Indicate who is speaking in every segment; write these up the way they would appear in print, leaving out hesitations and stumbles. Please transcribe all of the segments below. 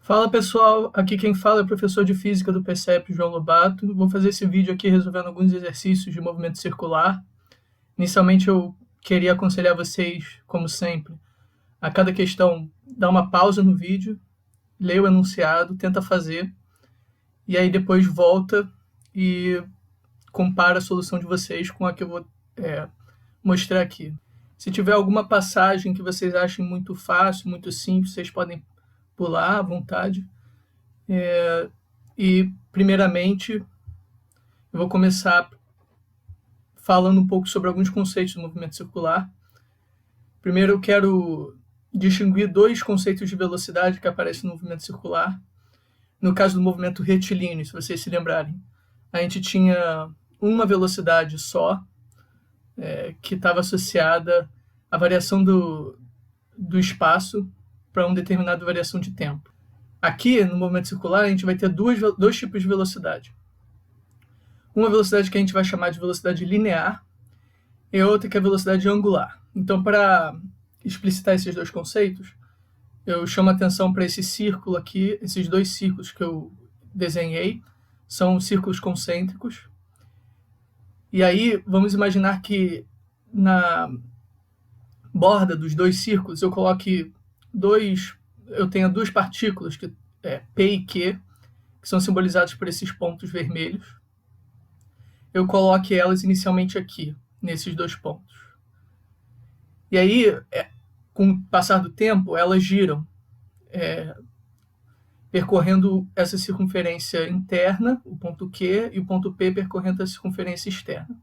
Speaker 1: Fala pessoal, aqui quem fala é o professor de Física do PCEP, João Lobato. Vou fazer esse vídeo aqui resolvendo alguns exercícios de movimento circular. Inicialmente eu queria aconselhar vocês, como sempre, a cada questão dar uma pausa no vídeo, lê o enunciado, tenta fazer, e aí depois volta e compara a solução de vocês com a que eu vou mostrar aqui. Se tiver alguma passagem que vocês achem muito fácil, muito simples, vocês podem pular à vontade. E, primeiramente, eu vou começar falando um pouco sobre alguns conceitos do movimento circular. Primeiro, eu quero distinguir dois conceitos de velocidade que aparecem no movimento circular. No caso do movimento retilíneo, se vocês se lembrarem, a gente tinha uma velocidade só, que estava associada à variação do espaço para uma determinada variação de tempo. Aqui, no movimento circular, a gente vai ter dois tipos de velocidade. Uma velocidade que a gente vai chamar de velocidade linear e outra que é a velocidade angular. Então, para explicitar esses dois conceitos, eu chamo a atenção para esse círculo aqui, esses dois círculos que eu desenhei, são círculos concêntricos. E aí, vamos imaginar que na borda dos dois círculos eu coloque eu tenha duas partículas, P e Q, que são simbolizadas por esses pontos vermelhos. Eu coloque elas inicialmente aqui, nesses dois pontos. E aí, com o passar do tempo, elas giram, percorrendo essa circunferência interna, o ponto Q, e o ponto P percorrendo a circunferência externa.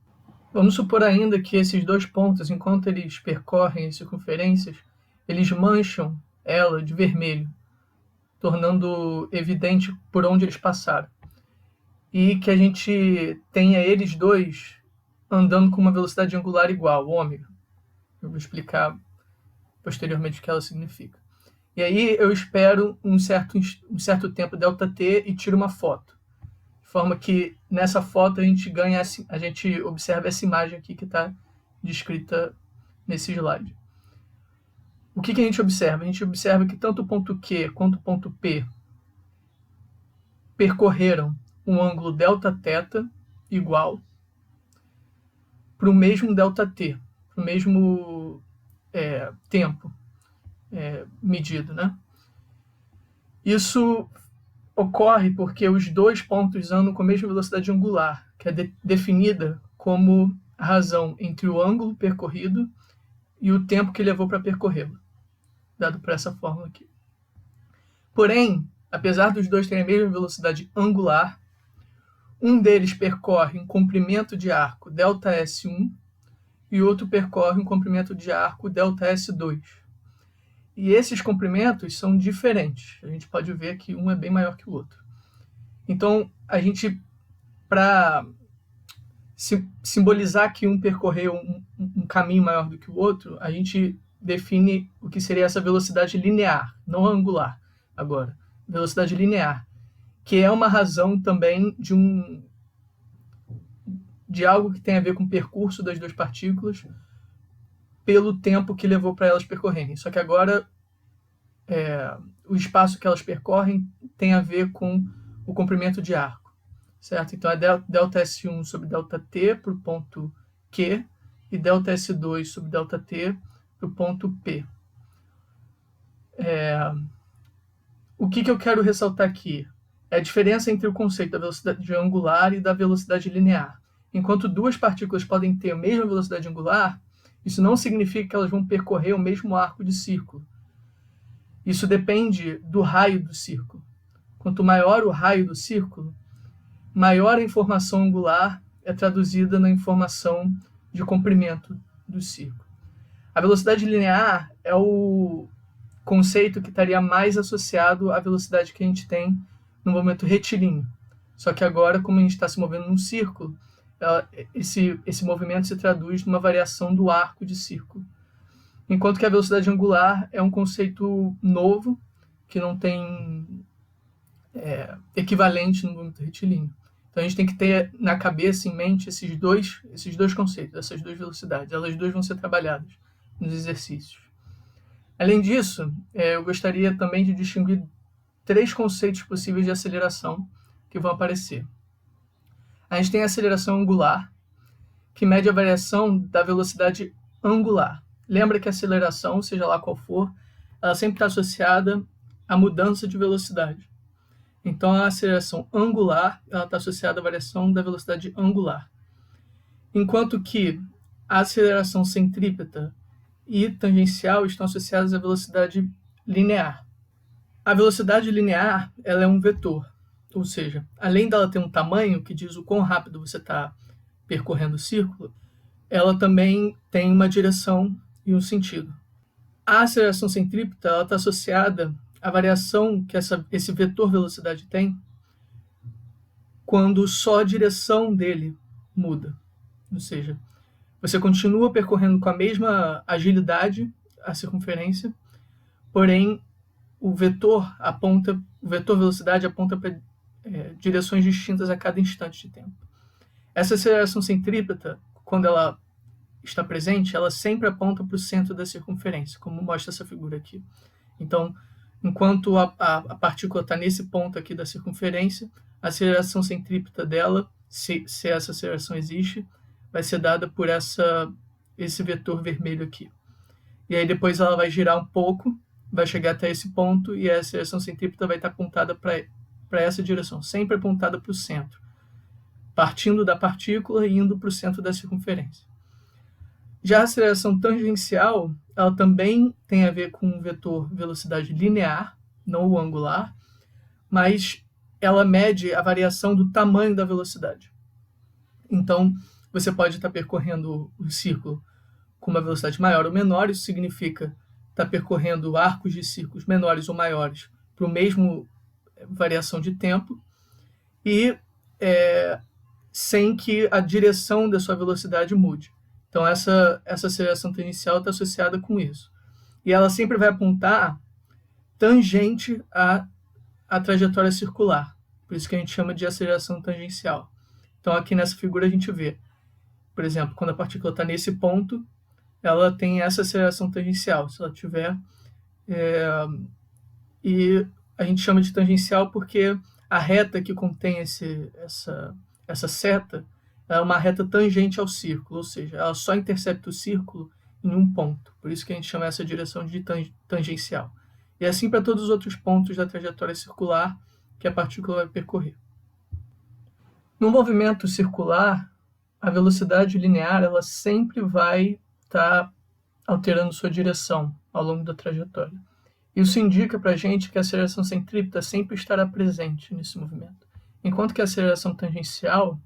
Speaker 1: Vamos supor ainda que esses dois pontos, enquanto eles percorrem as circunferências, eles mancham ela de vermelho, tornando evidente por onde eles passaram. E que a gente tenha eles dois andando com uma velocidade angular igual, ômega. Eu vou explicar posteriormente o que ela significa. E aí eu espero um certo tempo ΔT e tiro uma foto. De forma que nessa foto a gente observa essa imagem aqui que está descrita nesse slide. O que a gente observa? A gente observa que tanto o ponto Q quanto o ponto P percorreram um ângulo Δθ igual para o mesmo ΔT, para o mesmo tempo medido, né? Isso ocorre porque os dois pontos andam com a mesma velocidade angular, que é definida como a razão entre o ângulo percorrido e o tempo que levou para percorrê-lo, dado por essa fórmula aqui. Porém, apesar dos dois terem a mesma velocidade angular, um deles percorre um comprimento de arco ΔS1 e o outro percorre um comprimento de arco ΔS2. E esses comprimentos são diferentes. A gente pode ver que um é bem maior que o outro. Então, a gente, para simbolizar que um percorreu um caminho maior do que o outro, a gente define o que seria essa velocidade linear, não angular agora, velocidade linear, que é uma razão também de algo que tem a ver com o percurso das duas partículas pelo tempo que levou para elas percorrerem. Só que agora o espaço que elas percorrem tem a ver com o comprimento de arco, certo? Então é ΔS1 sobre ΔT para o ponto Q e ΔS2 sobre ΔT para o ponto P. O que eu quero ressaltar aqui é a diferença entre o conceito da velocidade angular e da velocidade linear. Enquanto duas partículas podem ter a mesma velocidade angular, isso não significa que elas vão percorrer o mesmo arco de círculo. Isso depende do raio do círculo. Quanto maior o raio do círculo, maior a informação angular é traduzida na informação de comprimento do círculo. A velocidade linear é o conceito que estaria mais associado à velocidade que a gente tem no movimento retilíneo. Só que agora, como a gente está se movendo num círculo, esse movimento se traduz numa variação do arco de círculo. Enquanto que a velocidade angular é um conceito novo, que não tem equivalente no movimento retilíneo. Então a gente tem que ter na cabeça, em mente, esses dois conceitos, essas duas velocidades. Elas duas vão ser trabalhadas nos exercícios. Além disso, eu gostaria também de distinguir três conceitos possíveis de aceleração que vão aparecer. A gente tem a aceleração angular, que mede a variação da velocidade angular. Lembra que a aceleração, seja lá qual for, ela sempre está associada à mudança de velocidade. Então, a aceleração angular está associada à variação da velocidade angular. Enquanto que a aceleração centrípeta e tangencial estão associadas à velocidade linear. A velocidade linear ela é um vetor, ou seja, além dela ter um tamanho que diz o quão rápido você está percorrendo o círculo, ela também tem uma direção e um sentido. A aceleração centrípeta está associada à variação que esse vetor velocidade tem quando só a direção dele muda. Ou seja, você continua percorrendo com a mesma agilidade a circunferência, porém o vetor velocidade aponta para direções distintas a cada instante de tempo. Essa aceleração centrípeta, quando ela está presente, ela sempre aponta para o centro da circunferência, como mostra essa figura aqui. Então, enquanto a partícula está nesse ponto aqui da circunferência, a aceleração centrípeta dela, se essa aceleração existe, vai ser dada por esse vetor vermelho aqui. E aí depois ela vai girar um pouco, vai chegar até esse ponto e a aceleração centrípeta vai estar apontada para essa direção, sempre apontada para o centro, partindo da partícula e indo para o centro da circunferência. Já a aceleração tangencial, ela também tem a ver com o vetor velocidade linear, não o angular, mas ela mede a variação do tamanho da velocidade. Então, você pode estar percorrendo o círculo com uma velocidade maior ou menor, isso significa estar percorrendo arcos de círculos menores ou maiores para o mesmo variação de tempo e sem que a direção da sua velocidade mude. Então, essa aceleração tangencial está associada com isso. E ela sempre vai apontar tangente à trajetória circular. Por isso que a gente chama de aceleração tangencial. Então, aqui nessa figura a gente vê, por exemplo, quando a partícula está nesse ponto, ela tem essa aceleração tangencial. Se ela tiver... e a gente chama de tangencial porque a reta que contém essa seta é uma reta tangente ao círculo, ou seja, ela só intercepta o círculo em um ponto. Por isso que a gente chama essa direção de tangencial. E assim para todos os outros pontos da trajetória circular que a partícula vai percorrer. No movimento circular, a velocidade linear ela sempre vai estar alterando sua direção ao longo da trajetória. Isso indica para a gente que a aceleração centrípeta sempre estará presente nesse movimento, enquanto que a aceleração tangencial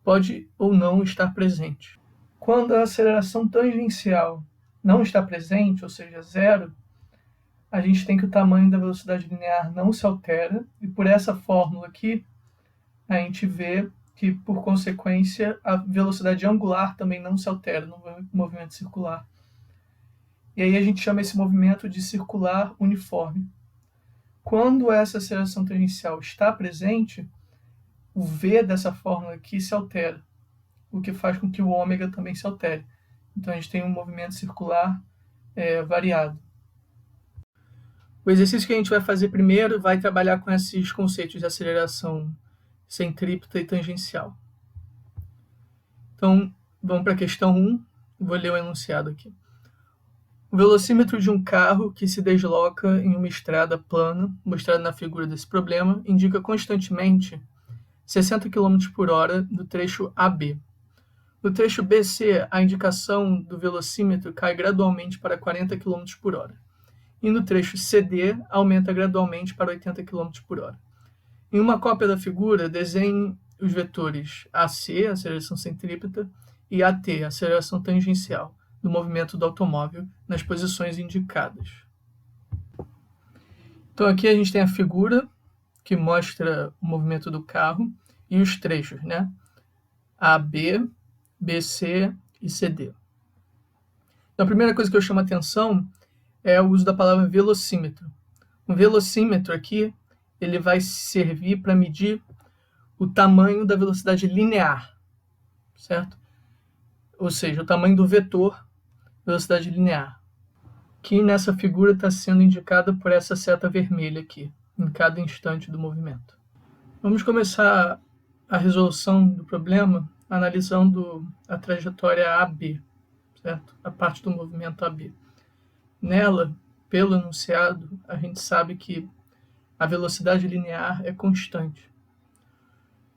Speaker 1: pode ou não estar presente. Quando a aceleração tangencial não está presente, ou seja, zero, a gente tem que o tamanho da velocidade linear não se altera, e por essa fórmula aqui, a gente vê que, por consequência, a velocidade angular também não se altera no movimento circular. E aí a gente chama esse movimento de circular uniforme. Quando essa aceleração tangencial está presente, o V dessa fórmula aqui se altera, o que faz com que o ômega também se altere. Então a gente tem um movimento circular variado. O exercício que a gente vai fazer primeiro vai trabalhar com esses conceitos de aceleração centrípeta e tangencial. Então, vamos para a questão 1, vou ler o enunciado aqui. O velocímetro de um carro que se desloca em uma estrada plana, mostrada na figura desse problema, indica constantemente 60 km por hora no trecho AB. No trecho BC, a indicação do velocímetro cai gradualmente para 40 km por hora. E no trecho CD, aumenta gradualmente para 80 km por hora. Em uma cópia da figura, desenhe os vetores AC, aceleração centrípeta, e AT, aceleração tangencial, do movimento do automóvel nas posições indicadas. Então aqui a gente tem a figura que mostra o movimento do carro e os trechos, né? AB, BC e CD. Então a primeira coisa que eu chamo a atenção é o uso da palavra velocímetro. O velocímetro aqui, ele vai servir para medir o tamanho da velocidade linear, certo? Ou seja, o tamanho do vetor velocidade linear, que nessa figura está sendo indicada por essa seta vermelha aqui, em cada instante do movimento. Vamos começar a resolução do problema analisando a trajetória AB, certo? A parte do movimento AB. Nela, pelo enunciado, a gente sabe que a velocidade linear é constante.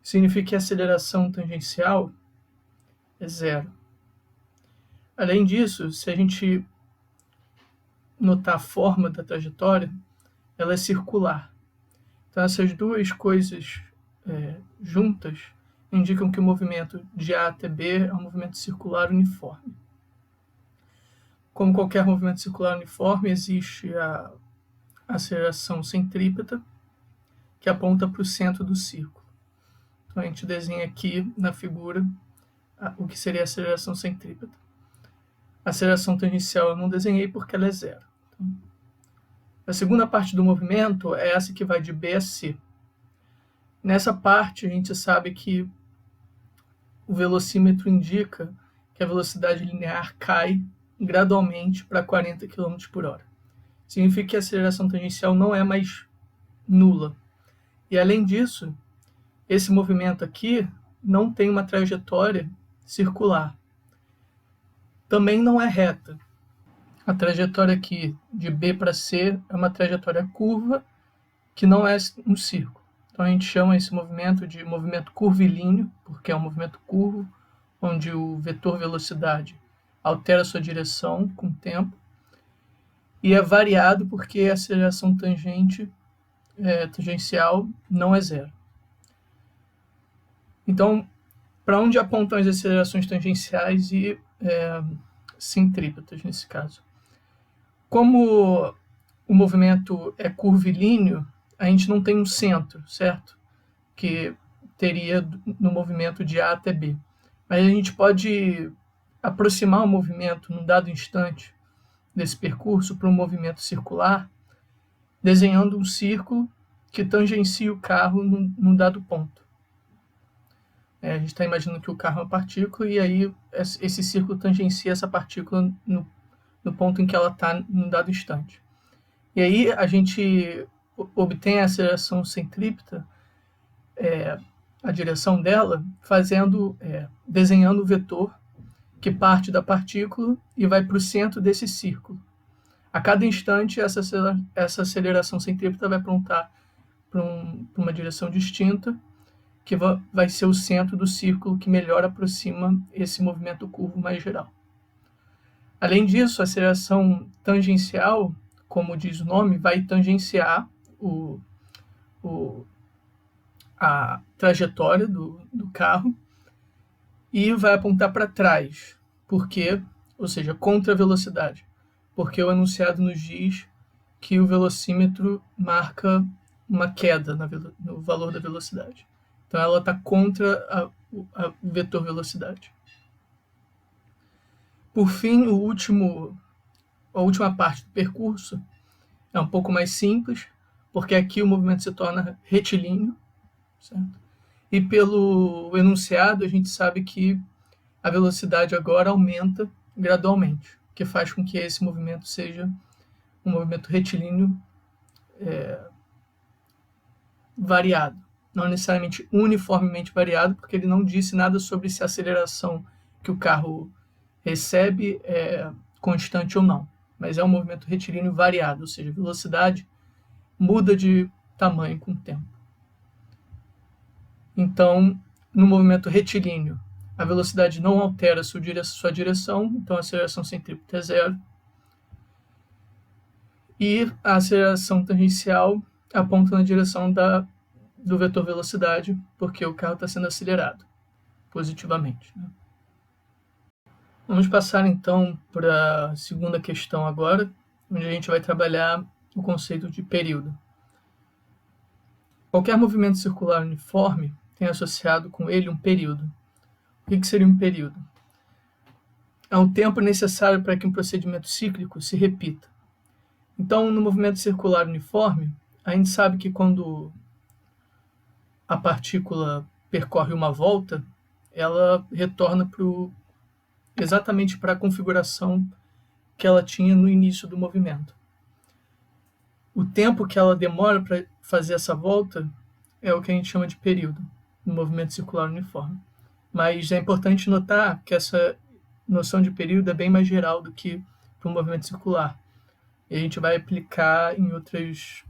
Speaker 1: Significa que a aceleração tangencial é zero. Além disso, se a gente notar a forma da trajetória, ela é circular. Então, essas duas coisas juntas indicam que o movimento de A até B é um movimento circular uniforme. Como qualquer movimento circular uniforme, existe a aceleração centrípeta, que aponta para o centro do círculo. Então, a gente desenha aqui na figura o que seria a aceleração centrípeta. A aceleração tangencial eu não desenhei porque ela é zero. Então, a segunda parte do movimento é essa que vai de B a C. Nessa parte, a gente sabe que o velocímetro indica que a velocidade linear cai gradualmente para 40 km por hora. Significa que a aceleração tangencial não é mais nula. E, além disso, esse movimento aqui não tem uma trajetória circular. Também não é reta. A trajetória aqui de B para C é uma trajetória curva que não é um círculo. Então a gente chama esse movimento de movimento curvilíneo, porque é um movimento curvo, onde o vetor velocidade altera sua direção com o tempo, e é variado porque a aceleração tangencial não é zero. Então, para onde apontam as acelerações tangenciais e centrípetas nesse caso? Como o movimento é curvilíneo, a gente não tem um centro, certo? Que teria no movimento de A até B. Mas a gente pode aproximar o movimento num dado instante desse percurso para um movimento circular, desenhando um círculo que tangencia o carro num dado ponto. A gente está imaginando que o carro é uma partícula e aí esse círculo tangencia essa partícula no ponto em que ela está num dado instante. E aí a gente obtém a aceleração centrípeta, a direção dela, desenhando o vetor que parte da partícula e vai para o centro desse círculo. A cada instante, essa aceleração centrípeta vai apontar para uma direção distinta, que vai ser o centro do círculo que melhor aproxima esse movimento curvo mais geral. Além disso, a aceleração tangencial, como diz o nome, vai tangenciar a trajetória do carro e vai apontar para trás, ou seja, contra a velocidade, porque o enunciado nos diz que o velocímetro marca uma queda no valor da velocidade. Então ela está contra o vetor velocidade. Por fim, a última parte do percurso é um pouco mais simples, porque aqui o movimento se torna retilíneo, certo? E pelo enunciado a gente sabe que a velocidade agora aumenta gradualmente, o que faz com que esse movimento seja um movimento retilíneo variado. Não necessariamente uniformemente variado, porque ele não disse nada sobre se a aceleração que o carro recebe é constante ou não. Mas é um movimento retilíneo variado, ou seja, a velocidade muda de tamanho com o tempo. Então, no movimento retilíneo, a velocidade não altera sua direção, então a aceleração centrípeta é zero. E a aceleração tangencial aponta na direção do vetor velocidade, porque o carro está sendo acelerado positivamente. Vamos passar então para a segunda questão agora, onde a gente vai trabalhar o conceito de período. Qualquer movimento circular uniforme tem associado com ele um período. O que seria um período? É um tempo necessário para que um procedimento cíclico se repita. Então, no movimento circular uniforme, a gente sabe que quando a partícula percorre uma volta, ela retorna exatamente para a configuração que ela tinha no início do movimento. O tempo que ela demora para fazer essa volta é o que a gente chama de período no movimento circular uniforme. Mas é importante notar que essa noção de período é bem mais geral do que para um movimento circular. E a gente vai aplicar em outros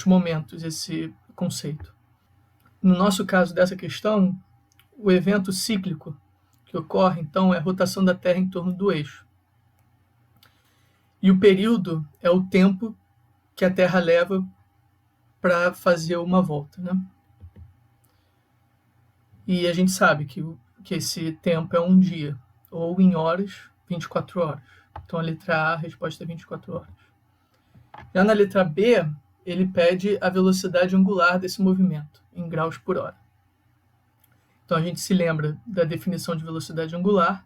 Speaker 1: momentos esse conceito. No nosso caso dessa questão, o evento cíclico que ocorre, então, é a rotação da Terra em torno do eixo. E o período é o tempo que a Terra leva para fazer uma volta, né? E a gente sabe que esse tempo é um dia, ou em horas, 24 horas. Então, a letra A, a resposta é 24 horas. Já na letra B, ele pede a velocidade angular desse movimento, em graus por hora. Então, a gente se lembra da definição de velocidade angular.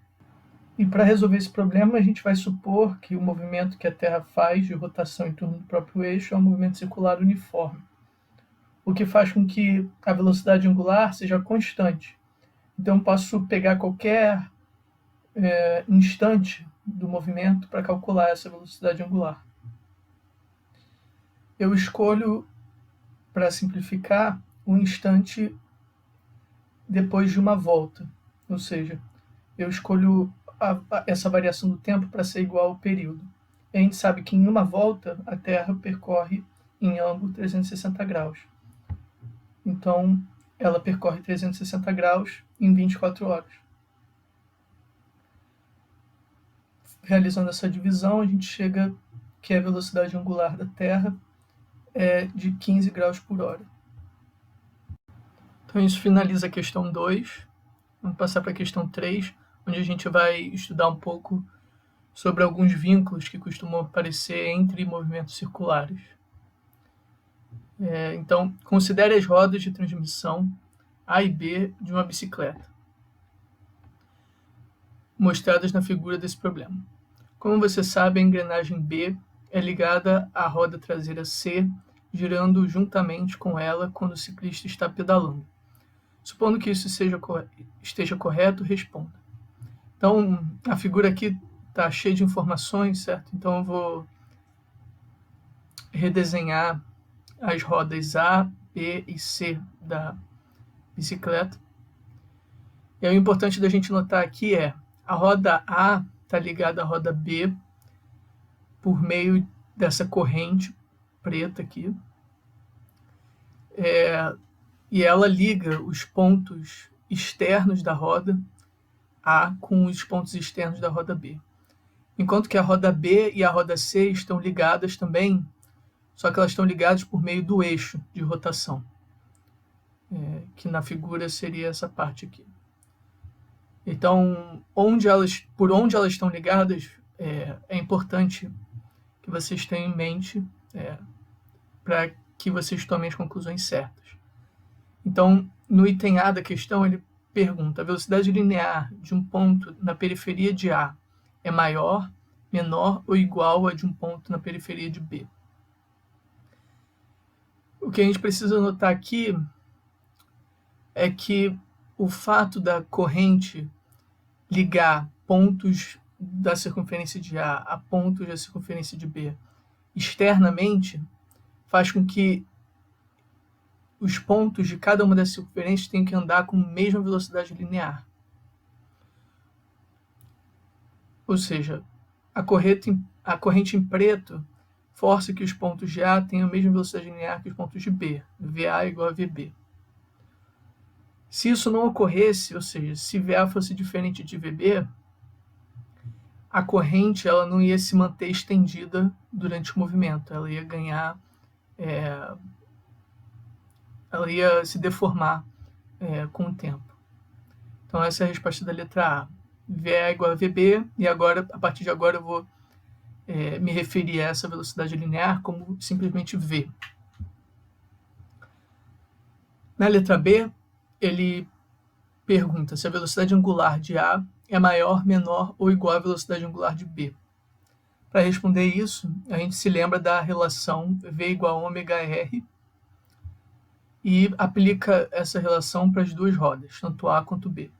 Speaker 1: E para resolver esse problema, a gente vai supor que o movimento que a Terra faz de rotação em torno do próprio eixo é um movimento circular uniforme, o que faz com que a velocidade angular seja constante. Então, eu posso pegar qualquer instante do movimento para calcular essa velocidade angular. Eu escolho, para simplificar, um instante depois de uma volta, ou seja, eu escolho essa variação do tempo para ser igual ao período. E a gente sabe que em uma volta a Terra percorre em ângulo 360 graus. Então, ela percorre 360 graus em 24 horas. Realizando essa divisão, a gente chega que a velocidade angular da Terra é de 15 graus por hora. Então, isso finaliza a questão 2. Vamos passar para a questão 3, onde a gente vai estudar um pouco sobre alguns vínculos que costumam aparecer entre movimentos circulares. Então, considere as rodas de transmissão A e B de uma bicicleta, mostradas na figura desse problema. Como você sabe, a engrenagem B é ligada à roda traseira C, girando juntamente com ela quando o ciclista está pedalando. Supondo que isso esteja correto, responda. Então, a figura aqui está cheia de informações, certo? Então, eu vou redesenhar as rodas A, B e C da bicicleta. E o importante da gente notar aqui é a roda A está ligada à roda B por meio dessa corrente preta aqui. E ela liga os pontos externos da roda A com os pontos externos da roda B. Enquanto que a roda B e a roda C estão ligadas também, só que elas estão ligadas por meio do eixo de rotação, que na figura seria essa parte aqui. Então, por onde elas estão ligadas, é importante que vocês tenham em mente para que vocês tomem as conclusões certas. Então, no item A da questão, ele pergunta: a velocidade linear de um ponto na periferia de A é maior, menor ou igual a de um ponto na periferia de B? O que a gente precisa notar aqui é que o fato da corrente ligar pontos da circunferência de A a pontos da circunferência de B externamente faz com que os pontos de cada uma das circunferências tenham que andar com a mesma velocidade linear. Ou seja, a corrente em preto força que os pontos de A tenham a mesma velocidade linear que os pontos de B, VA igual a VB. Se isso não ocorresse, ou seja, se VA fosse diferente de VB, a corrente ela não ia se manter estendida durante o movimento, ela ia ganhar, ela ia se deformar com o tempo. Então essa é a resposta da letra A. VA é igual a VB, e agora, a partir de agora eu vou me referir a essa velocidade linear como simplesmente V. Na letra B, ele pergunta se a velocidade angular de A é maior, menor ou igual à velocidade angular de B. Para responder isso, a gente se lembra da relação V igual a ômega R e aplica essa relação para as duas rodas, tanto A quanto B.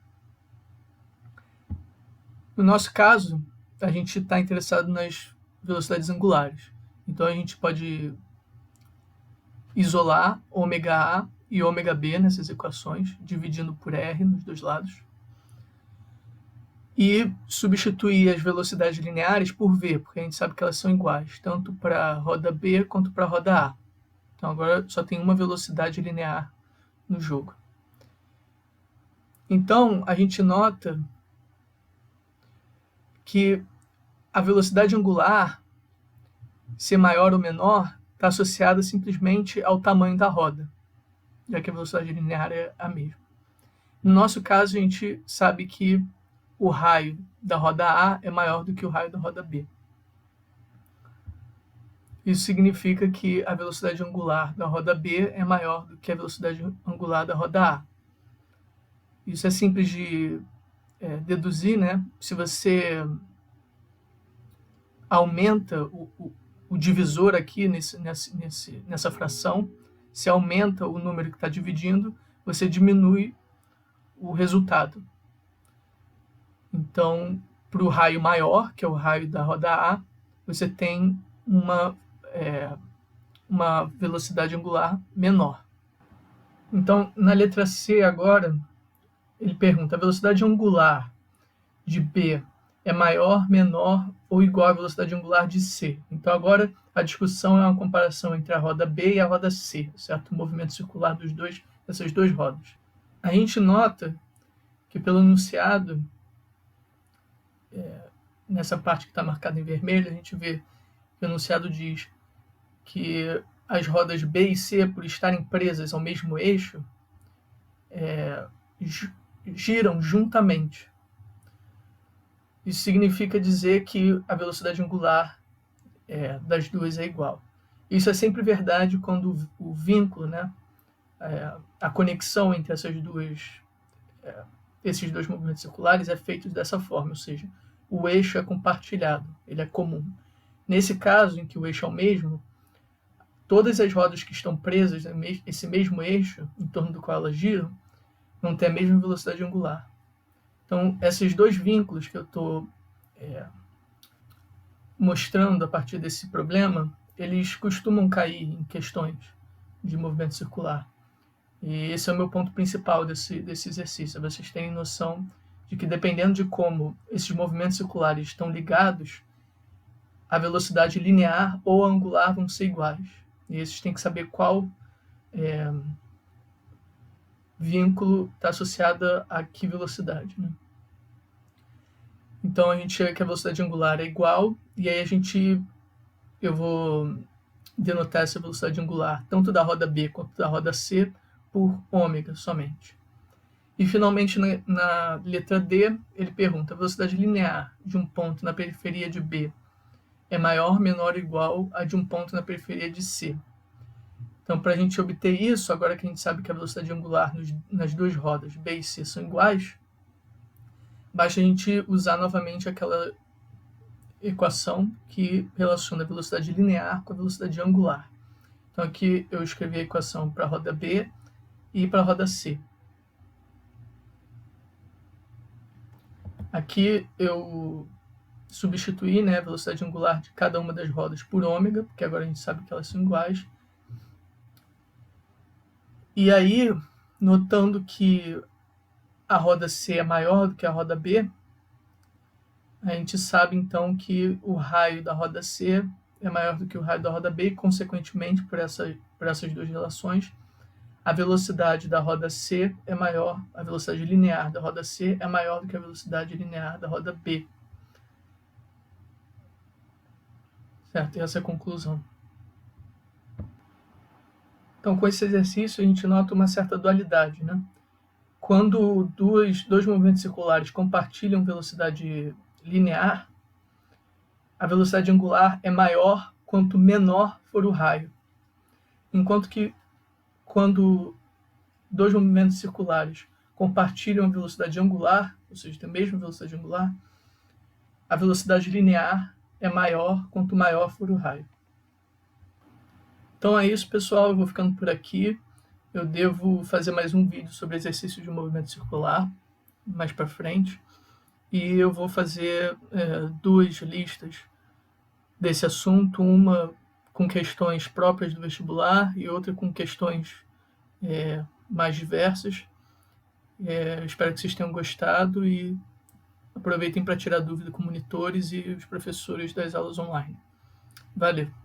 Speaker 1: No nosso caso, a gente está interessado nas velocidades angulares. Então, a gente pode isolar ômega A e ômega B nessas equações, dividindo por R nos dois lados, e substituir as velocidades lineares por V, porque a gente sabe que elas são iguais, tanto para a roda B quanto para a roda A. Então agora só tem uma velocidade linear no jogo. Então a gente nota que a velocidade angular, ser maior ou menor, está associada simplesmente ao tamanho da roda, já que a velocidade linear é a mesma. No nosso caso, a gente sabe que o raio da roda A é maior do que o raio da roda B. Isso significa que a velocidade angular da roda B é maior do que a velocidade angular da roda A. Isso é simples de deduzir, né? Se você aumenta o divisor aqui nessa fração, se aumenta o número que está dividindo, você diminui o resultado. Então, para o raio maior, que é o raio da roda A, você tem uma velocidade angular menor. Então, na letra C agora, ele pergunta: a velocidade angular de B é maior, menor ou igual à velocidade angular de C? Então, agora a discussão é uma comparação entre a roda B e a roda C, certo? O movimento circular dessas duas rodas. A gente nota que pelo enunciado, nessa parte que está marcada em vermelho, a gente vê que o enunciado diz que as rodas B e C, por estarem presas ao mesmo eixo, giram juntamente. Isso significa dizer que a velocidade angular das duas é igual. Isso é sempre verdade quando o vínculo, né, a conexão entre esses dois movimentos circulares é feito dessa forma, ou seja, o eixo é compartilhado, ele é comum. Nesse caso, em que o eixo é o mesmo, todas as rodas que estão presas nesse mesmo eixo, em torno do qual elas giram, vão ter a mesma velocidade angular. Então, esses dois vínculos que eu estou mostrando a partir desse problema, eles costumam cair em questões de movimento circular. E esse é o meu ponto principal desse exercício, vocês terem noção de que, dependendo de como esses movimentos circulares estão ligados, a velocidade linear ou angular vão ser iguais. E vocês têm que saber qual vínculo está associado a que velocidade, né? Então a gente chega que a velocidade angular é igual, e aí eu vou denotar essa velocidade angular, tanto da roda B quanto da roda C, por ômega somente. E finalmente na letra D, ele pergunta: a velocidade linear de um ponto na periferia de B é maior, menor ou igual a de um ponto na periferia de C? Então, para a gente obter isso, agora que a gente sabe que a velocidade angular nas duas rodas B e C são iguais, basta a gente usar novamente aquela equação que relaciona a velocidade linear com a velocidade angular. Então, aqui eu escrevi a equação para a roda B e para a roda C. Aqui eu substituí, né, a velocidade angular de cada uma das rodas por ômega, porque agora a gente sabe que elas são iguais. E aí, notando que a roda C é maior do que a roda B, a gente sabe então que o raio da roda C é maior do que o raio da roda B, e consequentemente, por essas duas relações, a velocidade da roda C é maior, a velocidade linear da roda C é maior do que a velocidade linear da roda B. Certo? E essa é a conclusão. Então, com esse exercício, a gente nota uma certa dualidade, né? Quando dois movimentos circulares compartilham velocidade linear, a velocidade angular é maior quanto menor for o raio. Enquanto que quando dois movimentos circulares compartilham a velocidade angular, ou seja, tem a mesma velocidade angular, a velocidade linear é maior quanto maior for o raio. Então é isso, pessoal. Eu vou ficando por aqui. Eu devo fazer mais um vídeo sobre exercícios de movimento circular mais para frente. E eu vou fazer duas listas desse assunto, uma com questões próprias do vestibular e outra com questões mais diversas. Espero que vocês tenham gostado e aproveitem para tirar dúvida com monitores e os professores das aulas online. Valeu!